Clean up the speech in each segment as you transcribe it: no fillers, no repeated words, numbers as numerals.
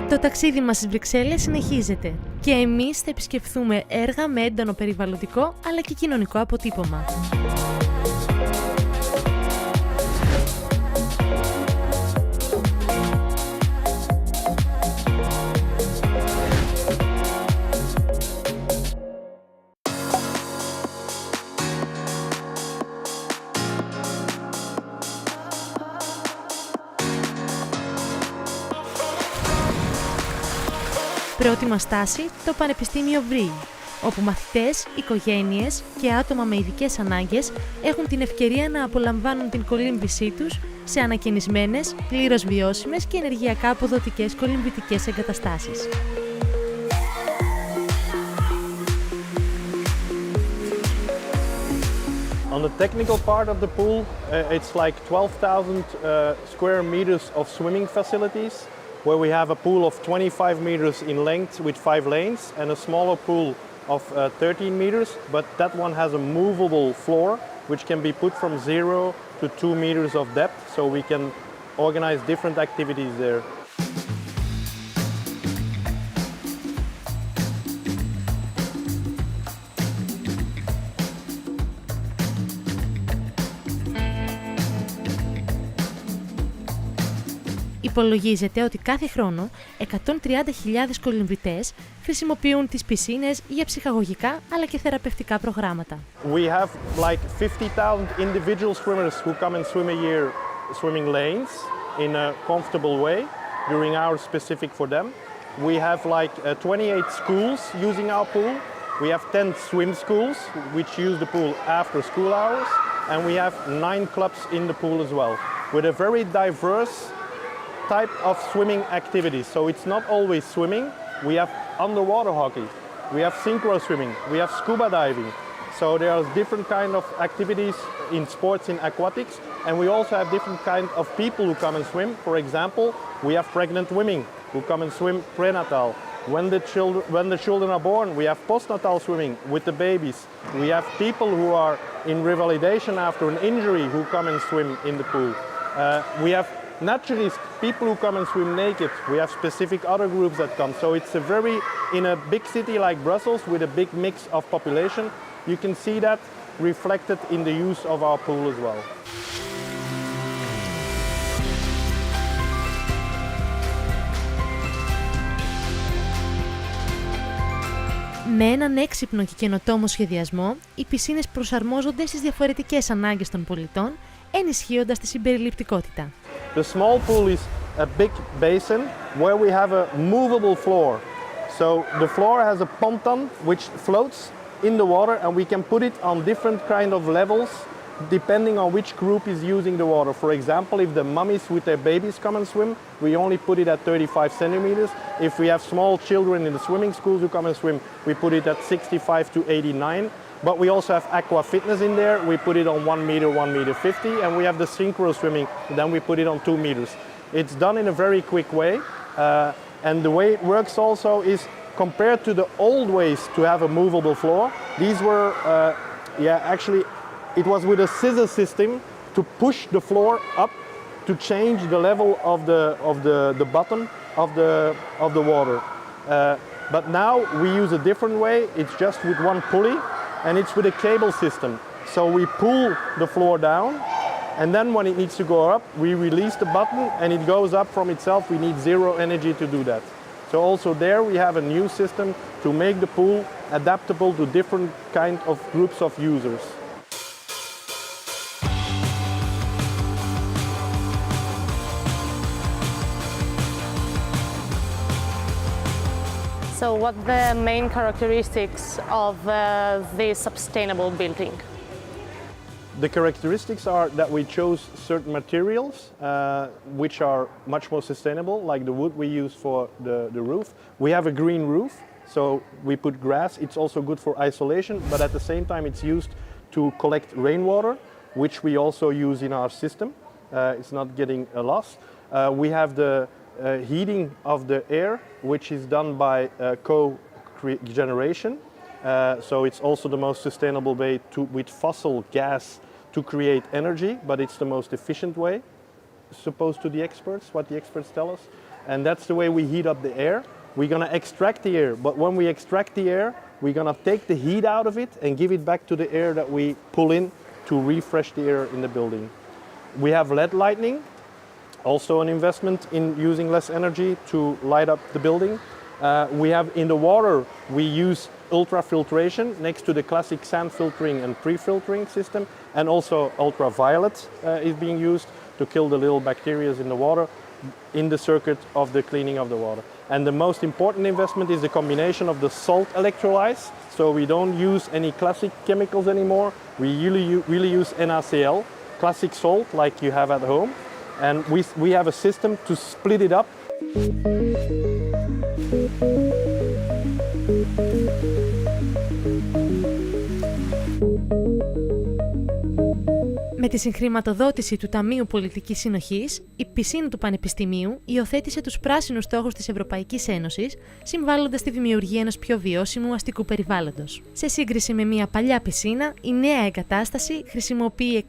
Το ταξίδι μας στις Βρυξέλλες συνεχίζεται και εμείς θα επισκεφθούμε έργα με έντονο περιβαλλοντικό αλλά και κοινωνικό αποτύπωμα. Πρώτη μας στάση, το Πανεπιστήμιο Vrije, όπου μαθητές, οικογένειες και άτομα με ειδικές ανάγκες έχουν την ευκαιρία να απολαμβάνουν την κολύμβησή τους σε ανακαινισμένες, πλήρως βιώσιμες και ενεργειακά αποδοτικές κολυμβητικές εγκαταστάσεις. On the technical part of the pool, it's like 12,000 square meters of swimming facilities, where we have a pool of 25 meters in length with 5 lanes and a smaller pool of 13 meters, but that one has a movable floor which can be put from 0 to 2 meters of depth, so we can organize different activities there. Υπολογίζεται ότι κάθε χρόνο 130.000 κολυμβητές χρησιμοποιούν τις πισίνες για ψυχαγωγικά αλλά και θεραπευτικά προγράμματα. We have like 50,000 individual swimmers who come and swim a year swimming lanes in a comfortable way during hours specific for them. We have like 28 schools using our pool. We have 10 swim schools which use the pool after school hours, and we have 9 clubs in the pool as well, with a very diverse type of swimming activities. So it's not always swimming. We have underwater hockey, we have synchro swimming, we have scuba diving. So there are different kind of activities in sports, in aquatics, and we also have different kind of people who come and swim. For example, we have pregnant women who come and swim prenatal. When the children are born, we have postnatal swimming with the babies. We have people who are in revalidation after an injury who come and swim in the pool. We have naturalists, people who come and swim naked. We have specific other groups that come. So it's a very, in a big city like Brussels with a big mix of population, you can see that reflected in the use of our pool as well. Με έναν έξυπνο και καινοτόμο σχεδιασμό, οι πισίνες προσαρμόζονται στις διαφορετικές ανάγκες των πολιτών, ενισχύοντας τη συμπεριληπτικότητα. The small pool is a big basin where we have a movable floor. So the floor has a ponton which floats in the water, and we can put it on different kind of levels depending on which group is using the water. For example, if the mummies with their babies come and swim, we only put it at 35 centimeters. If we have small children in the swimming schools who come and swim, we put it at 65 to 89. But we also have aqua fitness in there. We put it on 1 meter, 1 meter 50, and we have the synchro swimming. Then we put it on 2 meters. It's done in a very quick way, and the way it works also is compared to the old ways to have a movable floor. These were, actually, it was with a scissor system to push the floor up to change the level of the bottom of the water. But now we use a different way. It's just with one pulley, and it's with a cable system. So we pull the floor down, and then when it needs to go up, we release the button and it goes up from itself. We need zero energy to do that. So also there we have a new system to make the pool adaptable to different kind of groups of users. So what are the main characteristics of this sustainable building? The characteristics are that we chose certain materials which are much more sustainable, like the wood we use for the roof. We have a green roof, so we put grass. It's also good for isolation, but at the same time it's used to collect rainwater, which we also use in our system. It's not getting lost. We have the heating of the air, which is done by cogeneration. So it's also the most sustainable way with fossil gas to create energy, but it's the most efficient way, supposed to the experts, what the experts tell us. And that's the way we heat up the air. We're gonna extract the air, but when we extract the air, we're gonna take the heat out of it and give it back to the air that we pull in to refresh the air in the building. We have LED lighting, also an investment in using less energy to light up the building. We have in the water, we use ultrafiltration next to the classic sand filtering and pre-filtering system, and also ultraviolet is being used to kill the little bacteria in the water in the circuit of the cleaning of the water. And the most important investment is the combination of the salt electrolytes. So we don't use any classic chemicals anymore. We really use NaCl, classic salt like you have at home. And we have a system to split it up. Με τη συγχρηματοδότηση του Ταμείου Πολιτικής Συνοχής, η πισίνα του Πανεπιστημίου υιοθέτησε τους πράσινους στόχους της Ευρωπαϊκής Ένωσης, συμβάλλοντας στη δημιουργία ενός πιο βιώσιμου αστικού περιβάλλοντος. Σε σύγκριση με μια παλιά πισίνα, η νέα εγκατάσταση χρησιμοποιεί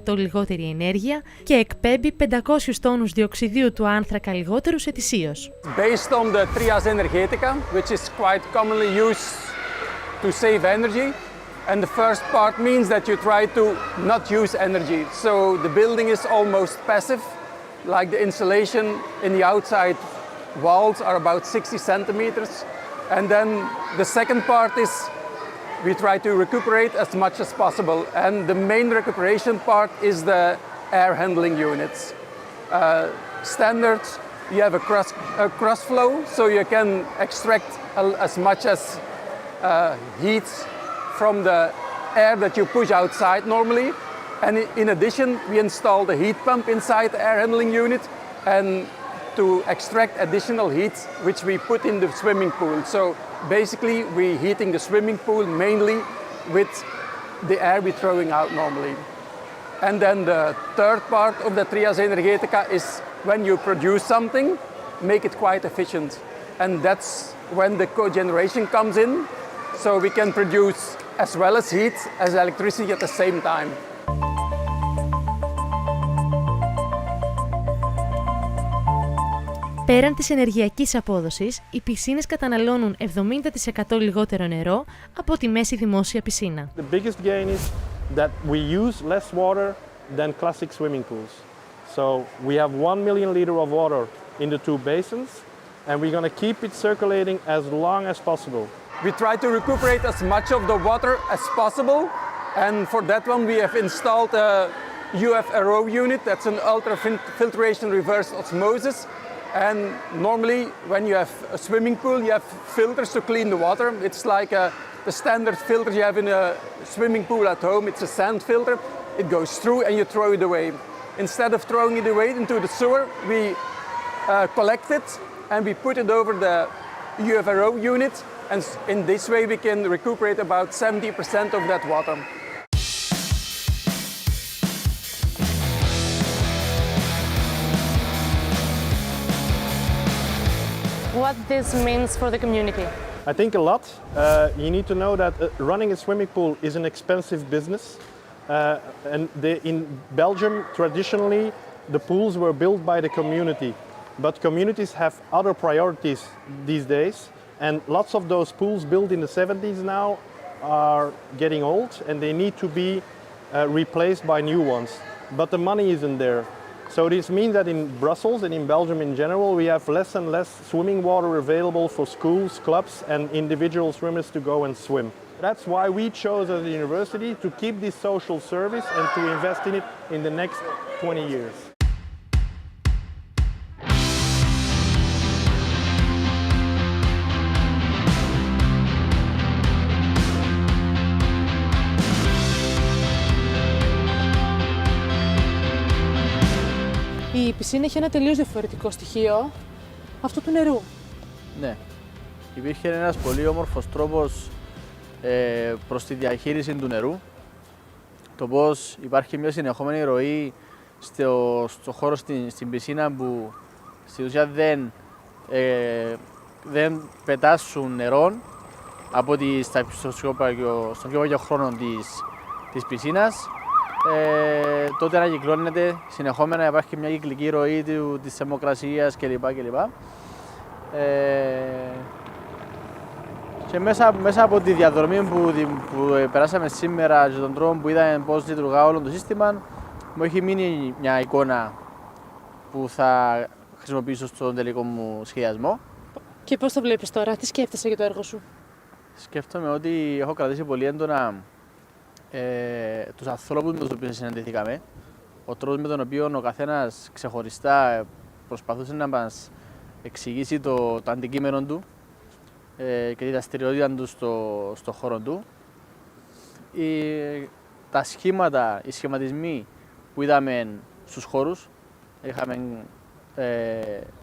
60% λιγότερη ενέργεια και εκπέμπει 500 τόνους διοξιδίου του άνθρακα λιγότερους ετησίως. Based on the trias energetica, which is quite commonly used to save energy. And the first part means that you try to not use energy. So the building is almost passive, like the insulation in the outside walls are about 60 centimeters. And then the second part is we try to recuperate as much as possible. And the main recuperation part is the air handling units. Standard, you have a cross flow, so you can extract as much as heat from the air that you push outside normally. And in addition, we install the heat pump inside the air handling unit and to extract additional heat, which we put in the swimming pool. So basically, we're heating the swimming pool mainly with the air we're throwing out normally. And then the third part of the trias energetica is when you produce something, make it quite efficient. And that's when the cogeneration comes in, so we can produce as well as heat as electricity at the same time. Πέραν της ενεργειακής απόδοσης, οι πισίνες καταναλώνουν 70% λιγότερο νερό από τη μέση δημόσια πισίνα. The biggest gain is that we use less water than classic swimming pools. So we have 1 million liter of water in the two basins, and we're going to keep it circulating as long as possible. We try to recuperate as much of the water as possible, and for that one we have installed a UFRO unit, that's an ultrafiltration reverse osmosis. And normally when you have a swimming pool, you have filters to clean the water. It's like the standard filter you have in a swimming pool at home. It's a sand filter. It goes through and you throw it away. Instead of throwing it away into the sewer, we collect it and we put it over the UFRO unit. And in this way we can recuperate about 70% of that water. What this means for the community? I think a lot. You need to know that running a swimming pool is an expensive business. And in Belgium, traditionally, the pools were built by the community. But communities have other priorities these days. And lots of those pools built in the 70s now are getting old and they need to be replaced by new ones. But the money isn't there. So this means that in Brussels and in Belgium in general, we have less and less swimming water available for schools, clubs and individual swimmers to go and swim. That's why we chose as a university to keep this social service and to invest in it in the next 20 years. Η πισίνα έχει ένα τελείως διαφορετικό στοιχείο, αυτό του νερού. Ναι. Υπήρχε ένας πολύ όμορφος τρόπος προς τη διαχείριση του νερού. Το πώς υπάρχει μια συνεχόμενη ροή στο χώρο στην πισίνα που στην ουσία δεν πετάσουν νερό. από στον κύριο χρόνο της πισίνας. Τότε ανακυκλώνεται συνεχόμενα, υπάρχει μια κυκλική ροή της θερμοκρασίας κλπ. Και μέσα από τη διαδρομή που περάσαμε σήμερα και τον τρόπο που είδαμε πώς λειτουργά όλο το σύστημα, μου έχει μείνει μια εικόνα που θα χρησιμοποιήσω στον τελικό μου σχεδιασμό. Και πώς το βλέπεις τώρα, τι σκέφτεσαι για το έργο σου? Σκέφτομαι ότι έχω κρατήσει πολύ έντονα τους ανθρώπους με τους οποίους συναντηθήκαμε, ο τρόπος με τον οποίο ο καθένας ξεχωριστά προσπαθούσε να μας εξηγήσει το αντικείμενο του και τη δραστηριότητα του στο χώρο του. Τα σχήματα, οι σχηματισμοί που είδαμε στους χώρους, είχαμε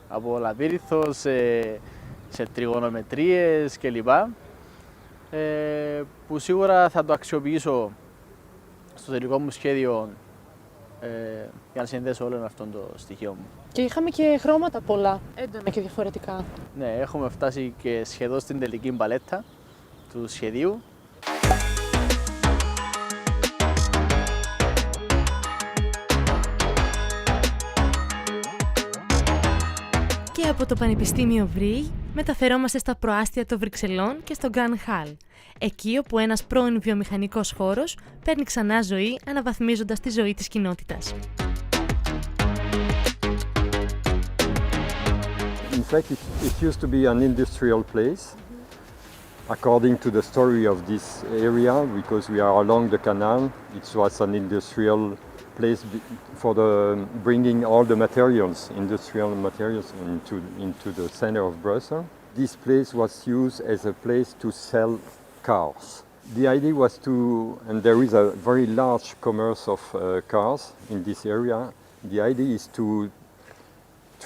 από λαβύριθο σε τριγωνομετρίες κλπ. Που σίγουρα θα το αξιοποιήσω στο τελικό μου σχέδιο για να συνδέσω όλο αυτό το στοιχείο μου. Και είχαμε και χρώματα πολλά, έντονα και διαφορετικά. Ναι, έχουμε φτάσει και σχεδόν στην τελική παλέτα του σχεδίου. Και από το Πανεπιστήμιο Vrije μεταφερόμαστε στα προάστια των Βρυξελών και στο Grand Halle, εκεί όπου ένας πρώην βιομηχανικός χώρος παίρνει ξανά ζωή αναβαθμίζοντας τη ζωή της κοινότητας. In fact, it used to be an industrial place, according to the story of this area, because we are along the canal. It was an industrial place for bringing all the materials, industrial materials, into the center of Brussels. This place was used as a place to sell cars. The idea was and there is a very large commerce of cars in this area. The idea is to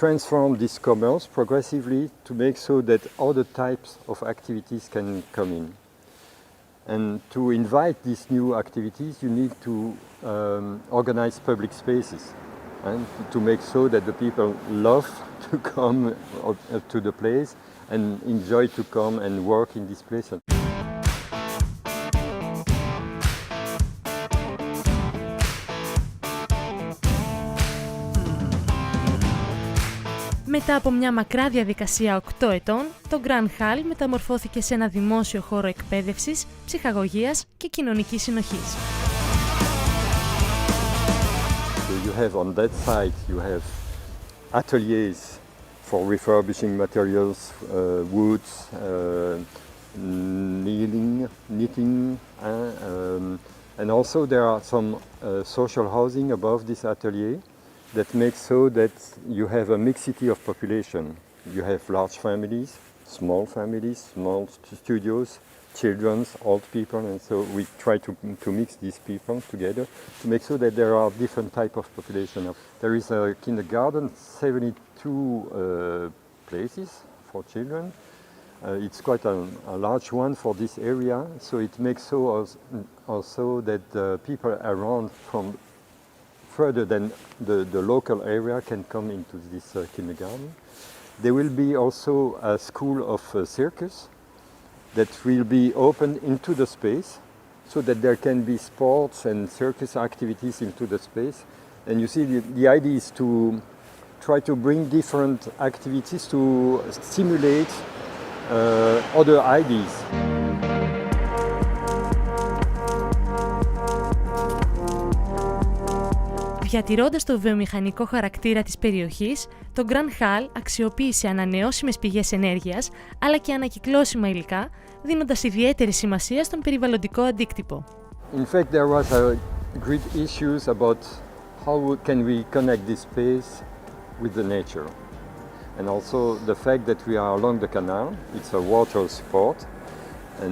transform this commerce progressively to make so that other types of activities can come in. And to invite these new activities, you need to organize public spaces and to make so that the people love to come to the place and enjoy to come and work in this place. Μετά από μια μακρά διαδικασία 8 ετών, το Grand Halle μεταμορφώθηκε σε ένα δημόσιο χώρο εκπαίδευσης, ψυχαγωγίας και κοινωνικής συνοχής. So you have on that side, you have ateliers for refurbishing materials, woods, knitting, and also there are some social housing above this atelier that makes so that you have a mixity of population. You have large families, small studios, children, old people, and so we try to mix these people together to make sure that there are different type of population. There is a kindergarten, 72 places for children. It's quite a large one for this area, so it makes so also that the people around from further than the local area can come into this kindergarten. There will be also a school of circus that will be opened into the space so that there can be sports and circus activities into the space. And you see the idea is to try to bring different activities to stimulate other ideas. Διατηρώντας το βιομηχανικό χαρακτήρα της περιοχής, το Grand Halle αξιοποίησε ανανεώσιμες πηγές ενέργειας, αλλά και ανακυκλώσιμα υλικά, δίνοντας ιδιαίτερη σημασία στον περιβαλλοντικό αντίκτυπο. In fact, there was a great issues about how can we connect this space with the nature. And also the fact that we are along the canal, it's a water sport, and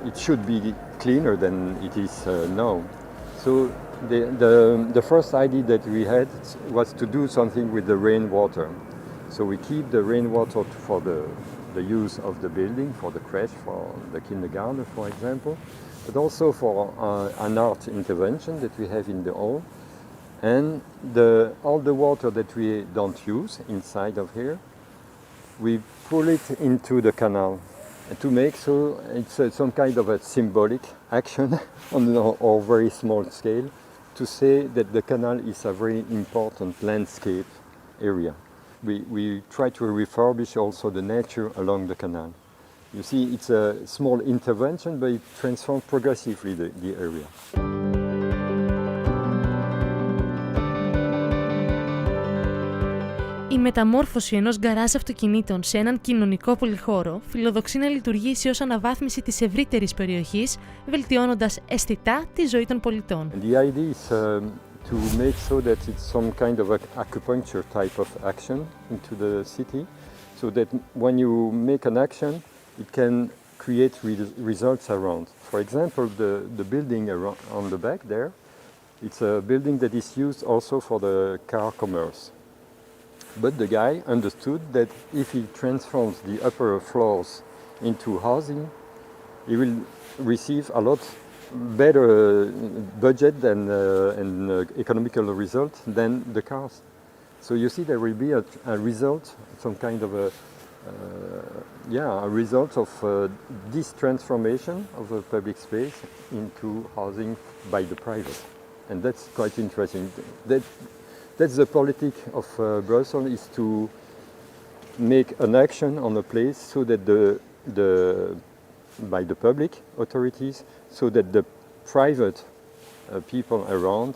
it should be cleaner than it is now. So the first idea that we had was to do something with the rainwater. So we keep the rainwater for the use of the building, for the crèche, for the kindergarten, for example, but also for an art intervention that we have in the hall. And all the water that we don't use inside of here, we pull it into the canal. to make so it's some kind of a symbolic action on a very small scale to say that the canal is a very important landscape area. We try to refurbish also the nature along the canal. You see, it's a small intervention, but it transforms progressively the area. Η μεταμόρφωση ενός γκαράζ αυτοκινήτων σε έναν κοινωνικό πολυχώρο φιλοδοξεί να λειτουργήσει ως αναβάθμιση της ευρύτερης περιοχής, βελτιώνοντας αισθητά τη ζωή των πολιτών. And the idea is to make so that it's some kind of acupuncture type of action into the city, so that when you make an action, it can create results around. For example, the building around, on the back there, it's a building that is used also for the car commerce. But the guy understood that if he transforms the upper floors into housing, he will receive a lot better budget and economical result than the cars. So you see, there will be a result, some kind of a result of this transformation of a public space into housing by the private, and that's quite interesting. That's the politic of Brussels, is to make an action on a place so that by the public authorities, so that the private people around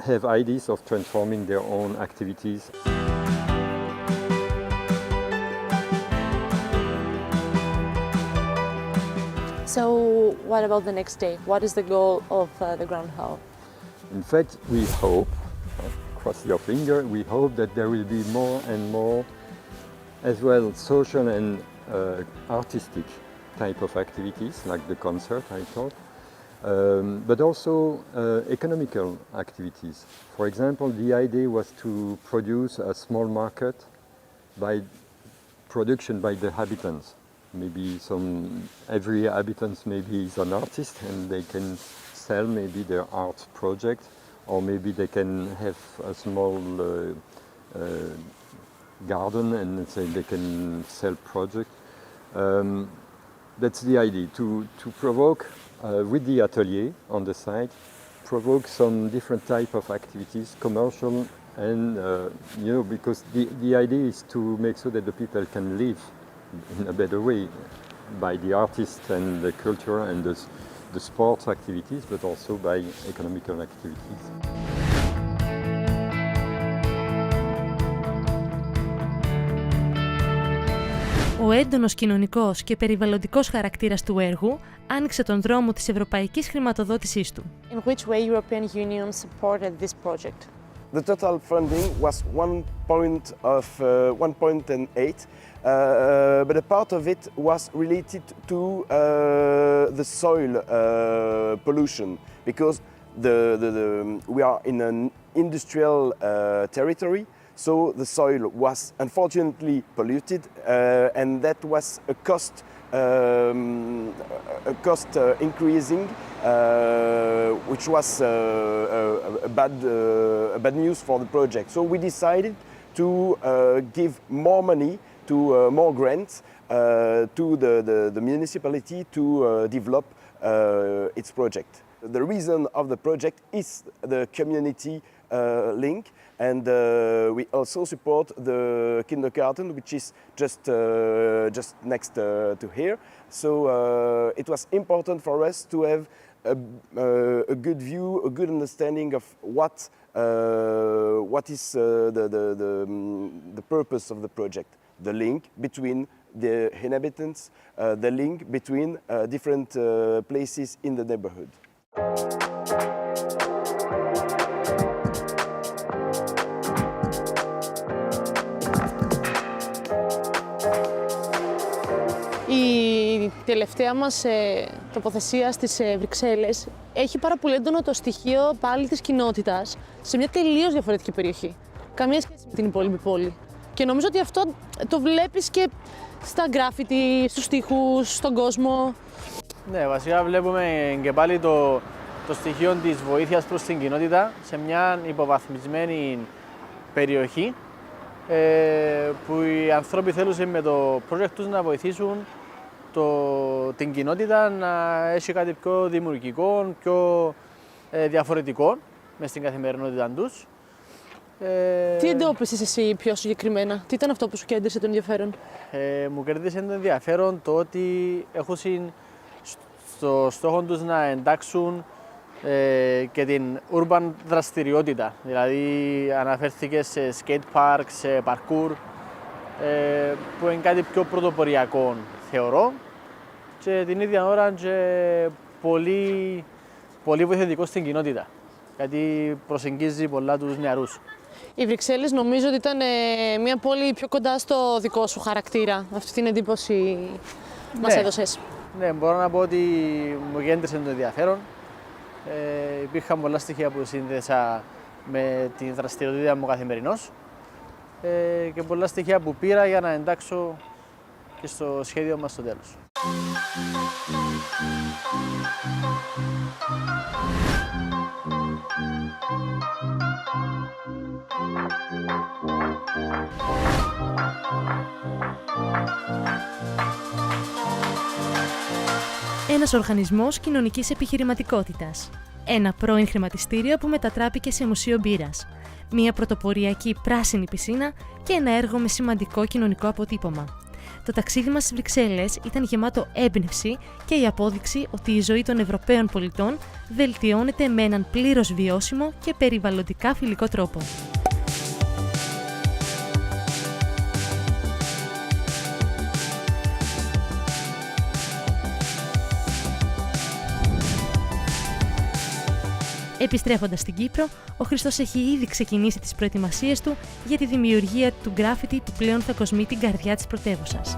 have ideas of transforming their own activities. So what about the next day? What is the goal of the Grand Halle? In fact, we hope, cross your finger, we hope that there will be more and more as well social and artistic type of activities, like the concert I thought, but also economical activities. For example, the idea was to produce a small market by production by the inhabitants. Maybe every inhabitant maybe is an artist and they can sell maybe their art project, or maybe they can have a small garden and say they can sell project. That's the idea, to provoke with the atelier on the side, provoke some different type of activities, commercial and because the idea is to make sure that the people can live in a better way by the artists and the culture and the sports activities, but also by economical activities. Ο έντονος κοινωνικός και περιβαλλοντικός χαρακτήρας του έργου άνοιξε τον δρόμο της ευρωπαϊκής χρηματοδότησής του. In which way European Union supported this project? The total funding was 1.8, but a part of it was related to the soil pollution, because we are in an industrial territory. So the soil was unfortunately polluted, and that was a cost increasing, which was bad news for the project. So we decided to give more money, to more grants to the municipality to develop its project. The reason of the project is the community link, and we also support the kindergarten, which is just next to here. So it was important for us to have a good view, a good understanding of what is the purpose of the project, the link between the inhabitants, the link between different places in the neighborhood. Η τελευταία μας τοποθεσία στις Βρυξέλλες έχει πάρα πολύ έντονο το στοιχείο πάλι της κοινότητας σε μια τελείως διαφορετική περιοχή. Καμία σχέση με την υπόλοιπη πόλη. Και νομίζω ότι αυτό το βλέπεις και στα γκράφιτι, στους τοίχους, στον κόσμο. Ναι, βασικά βλέπουμε και πάλι το στοιχείο της βοήθειας προς την κοινότητα σε μια υποβαθμισμένη περιοχή, που οι άνθρωποι θέλουν με το project τους να βοηθήσουν την κοινότητα να έχει κάτι πιο δημιουργικό, πιο διαφορετικό μες στην καθημερινότητα τους. Τι εντόπισες εσύ πιο συγκεκριμένα, τι ήταν αυτό που σου κέντρισε το ενδιαφέρον? Μου κέρδισε το ενδιαφέρον το ότι έχουν στο στόχο τους να εντάξουν και την urban δραστηριότητα. Δηλαδή αναφέρθηκε σε skate park, σε parkour, που είναι κάτι πιο πρωτοποριακό θεωρώ και την ίδια ώρα και πολύ βοηθητικό στην κοινότητα, γιατί προσεγγίζει πολλά τους νεαρούς. Οι Βρυξέλλες νομίζω ότι ήταν μια πόλη πιο κοντά στο δικό σου χαρακτήρα. Αυτή την εντύπωση μας έδωσες. Ναι, μπορώ να πω ότι μου κέντρισε το ενδιαφέρον. Υπήρχαν πολλά στοιχεία που σύνδεσα με τη δραστηριότητα μου καθημερινώς και πολλά στοιχεία που πήρα για να εντάξω και στο σχέδιο μας στο τέλος. Ένας οργανισμός κοινωνικής επιχειρηματικότητας. Ένα πρώην χρηματιστήριο που μετατράπηκε σε μουσείο μπύρας. Μια πρωτοποριακή πράσινη πισίνα και ένα έργο με σημαντικό κοινωνικό αποτύπωμα. Το ταξίδι μας στις Βρυξέλλες ήταν γεμάτο έμπνευση και η απόδειξη ότι η ζωή των Ευρωπαίων πολιτών βελτιώνεται με έναν πλήρως βιώσιμο και περιβαλλοντικά φιλικό τρόπο. Επιστρέφοντας στην Κύπρο, ο Χριστός έχει ήδη ξεκινήσει τις προετοιμασίες του για τη δημιουργία του γκράφιτι που πλέον θα κοσμεί την καρδιά της πρωτεύουσας.